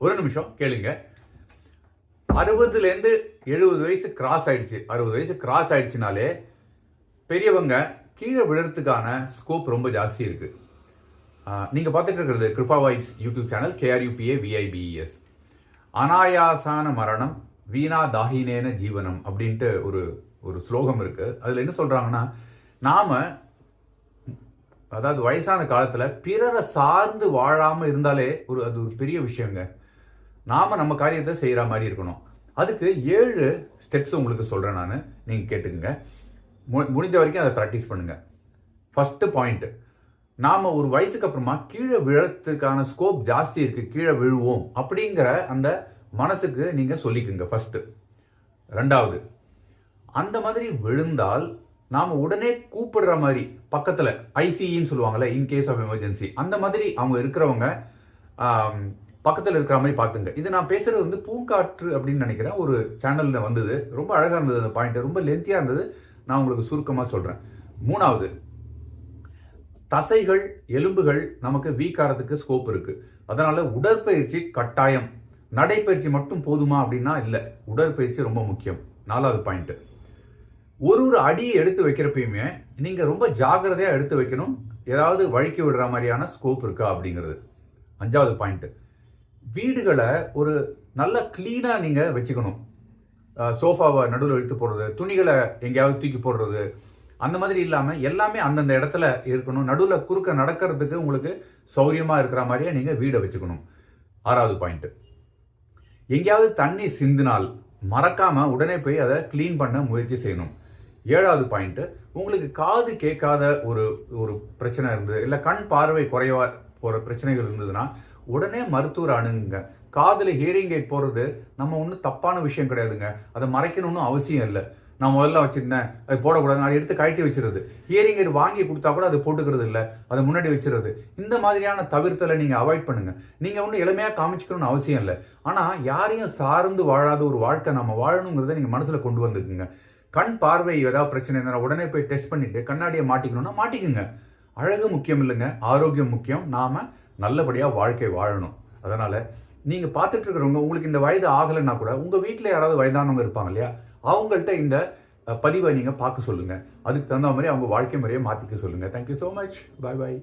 ஒரு நிமிஷம் கேளுங்க. 60லேருந்து 70 வயசு கிராஸ் ஆயிடுச்சு. 60 வயசு கிராஸ் ஆயிடுச்சுனாலே பெரியவங்க கீழே விழுறதுக்கான ஸ்கோப் ரொம்ப ஜாஸ்தி இருக்கு. நீங்க பார்த்துட்டு இருக்கிறது Krupa vibes YouTube channel, KRUPAVIBES. அனாயாசான மரணம் வீணா தாஹினேன ஜீவனம் அப்படின்ட்டு ஒரு ஸ்லோகம் இருக்கு. அதுல என்ன சொல்றாங்கன்னா, நாம அதாவது வயசான காலத்துல பிறரை சார்ந்து வாழாம இருந்தாலே அது ஒரு பெரிய விஷயங்க. நாம நம்ம காரியத்தை செய்யற மாதிரி இருக்கணும். அதுக்கு 7 ஸ்டெப்ஸ் உங்களுக்கு சொல்றேன் நான், நீங்க கேட்டுக்கங்க. முடிஞ்ச வரைக்கும் அதை ப்ராக்டிஸ் பண்ணுங்க. ஃபர்ஸ்ட் பாயிண்ட், நாம ஒரு வயசுக்கு அப்புறமா கீழே விழறதுக்கான ஸ்கோப் ஜாஸ்தி இருக்கு, கீழே விழுவோம் அப்படிங்கிற அந்த மனசுக்கு நீங்க சொல்லிக்குங்க ஃபர்ஸ்ட். ரெண்டாவது, அந்த மாதிரி விழுந்தால் நாம உடனே கூப்பிடுற மாதிரி பக்கத்துல ஐசிஇன்னு சொல்லுவாங்கல்ல, இன் கேஸ் ஆஃப் எமர்ஜென்சி, அந்த மாதிரி அவங்க இருக்கிறவங்க பக்கத்தில் இருக்கிற மாதிரி பார்த்துங்க. இது நான் பேசுறது வந்து பூங்காற்று அப்படின்னு நினைக்கிறேன், ஒரு சேனல்ல வந்தது. ரொம்ப அழகா இருந்தது அந்த பாயிண்ட், ரொம்ப லென்த்தியா இருந்தது. நான் உங்களுக்கு சுருக்கமா சொல்றேன். மூணாவது, தசைகள் எலும்புகள் நமக்கு வீக் ஆகிறதுக்கு ஸ்கோப் இருக்கு. அதனால உடற்பயிற்சி கட்டாயம். நடைப்பயிற்சி மட்டும் போதுமா அப்படின்னா இல்லை, உடற்பயிற்சி ரொம்ப முக்கியம். நாலாவது பாயிண்ட், ஒரு அடியை எடுத்து வைக்கிறப்பயுமே நீங்க ரொம்ப ஜாக்கிரதையா எடுத்து வைக்கணும். ஏதாவது வழுக்கி விடுற மாதிரியான ஸ்கோப் இருக்கா அப்படிங்கிறது. அஞ்சாவது பாயிண்ட், வீடுகளை ஒரு நல்ல கிளீனா நீங்க வச்சுக்கணும். சோஃபாவை நடுவில் இழுத்து போடுறது, துணிகளை எங்கேயாவது தூக்கி போடுறது, அந்த மாதிரி இல்லாம எல்லாமே அந்தந்த இடத்துல இருக்கணும். நடுவில் குறுக்க நடக்கிறதுக்கு உங்களுக்கு சௌரியமா இருக்கிற மாதிரியே நீங்க வீடை வச்சுக்கணும். ஆறாவது பாயிண்ட், எங்கேயாவது தண்ணி சிந்தினால் மறக்காம உடனே போய் அதை கிளீன் பண்ண முயற்சி செய்யணும். ஏழாவது பாயிண்ட், உங்களுக்கு காது கேட்காத ஒரு பிரச்சனை இருந்தது, இல்லை கண் பார்வை குறைவா போற பிரச்சனைகள் இருந்ததுன்னா உடனே மருத்துவர் அணுகுங்க. காதுல ஹியரிங் எய்ட் போடுறது நம்ம ஒன்றும் தப்பான விஷயம் கிடையாதுங்க. அதை மறைக்கணும்னு அவசியம் இல்லை. நான் முதல்ல வச்சிருந்தேன், அது போடக்கூடாது, நான் எடுத்து கழட்டி வச்சிருது. ஹியரிங் எய்ட் வாங்கி கொடுத்தா கூட அது போட்டுக்கிறது இல்லை, அதை முன்னாடி வச்சிருது. இந்த மாதிரியான தவிர்த்தலை நீங்க அவாய்ட் பண்ணுங்க. நீங்க ஒன்றும் எளிமையா காமிச்சுக்கணும்னு அவசியம் இல்லை. ஆனா யாரையும் சார்ந்து வாழாத ஒரு வாழ்க்கை நம்ம வாழணுங்கிறத நீங்க மனசுல கொண்டு வந்துக்குங்க. கண் பார்வை ஏதாவது பிரச்சனை இருந்தால் உடனே போய் டெஸ்ட் பண்ணிட்டு கண்ணாடியை மாட்டிக்கணும்னா மாட்டிக்குங்க. அழகு முக்கியம் இல்லைங்க, ஆரோக்கியம் முக்கியம். நாம நல்லபடியா வாழ்க்கை வாழணும். அதனால நீங்க பார்த்துட்டு இருக்கிறவங்க, உங்களுக்கு இந்த வயது ஆகலைன்னா கூட உங்க வீட்டில் யாராவது வயதானவங்க இருப்பாங்க இல்லையா, அவங்கள்ட்ட இந்த பதிவை நீங்க பார்க்க சொல்லுங்க. அதுக்கு தகுந்த மாதிரி அவங்க வாழ்க்கை முறையை மாத்திக்க சொல்லுங்க. Thank you so much. பாய் பாய்.